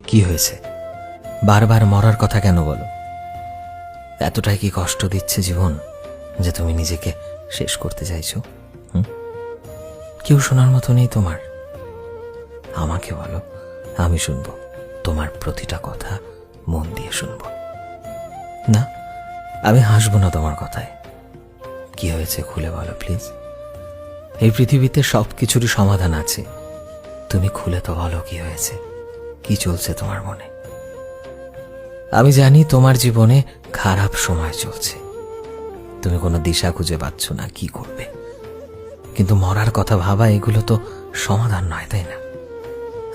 কি হয়েছে? বারবার মরার কথা কেন বলো? এতটাই কি কষ্ট দিচ্ছে জীবন যে তুমি নিজেকে শেষ করতে চাইছো? কেউ শোনার মতো নেই তোমার? আমাকে বলো, আমি শুনবো। তোমার প্রতিটা কথা মন দিয়ে শুনবো। না, আমি হাসবো না তোমার কথায়। কি হয়েছে খুলে বলো প্লিজ। এই পৃথিবীতে সবকিছুরই সমাধান আছে। তুমি খুলে তো বলো কি হয়েছে, কি চলছে তোমার মনে। আমি জানি তোমার জীবনে খারাপ সময় চলছে, তুমি কোনো দিশা খুঁজে পাচ্ছ না কি করবে। কিন্তু মরার কথা ভাবা এগুলো তো সমাধান নয়, তাই না?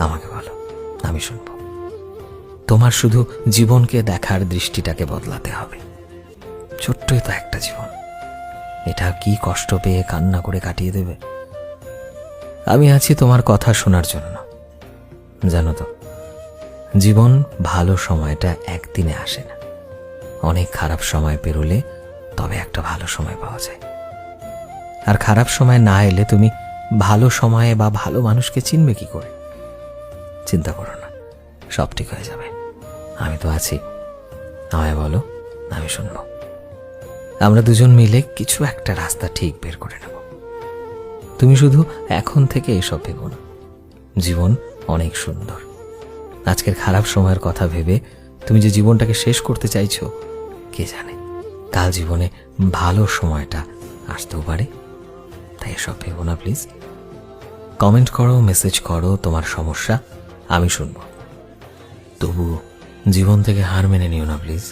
আমাকে বলো, আমি শুনবো। তোমার শুধু জীবনকে দেখার দৃষ্টিটাকে বদলাতে হবে। ছোট্টই তো একটা জীবন, এটা কি কষ্ট পেয়ে কান্না করে কাটিয়ে দেবে? আমি আছি তোমার কথা শোনার জন্য। জানো তো, জীবন ভালো সময়টা একদিনে আসে না। অনেক খারাপ সময় পেরোলে তবে একটা ভালো সময় পাওয়া যায়। আর খারাপ সময় না এলে তুমি ভালো সময়ে বা ভালো মানুষকে চিনবে কি করে? চিন্তা করো না, সব ঠিক হয়ে যাবে। আমি তো আছি। আমায় বলো, আমি শুনবো। আমরা দুজন মিলে কিছু একটা রাস্তা ঠিক বের করে নেব। তুমি শুধু এখন থেকে এসব ভেবো না। জীবন অনেক সুন্দর। আজকের খারাপ সময়ের কথা ভেবে তুমি যে জীবনটাকে শেষ করতে চাইছো, কে জানে কাল জীবনে ভালো সময়টা আসতেও পারে। তাই এসব ভেবো না প্লিজ। কমেন্ট করো, মেসেজ করো তোমার সমস্যা, আমি শুনবো। তবু জীবন থেকে হার মেনে নিও না প্লিজ।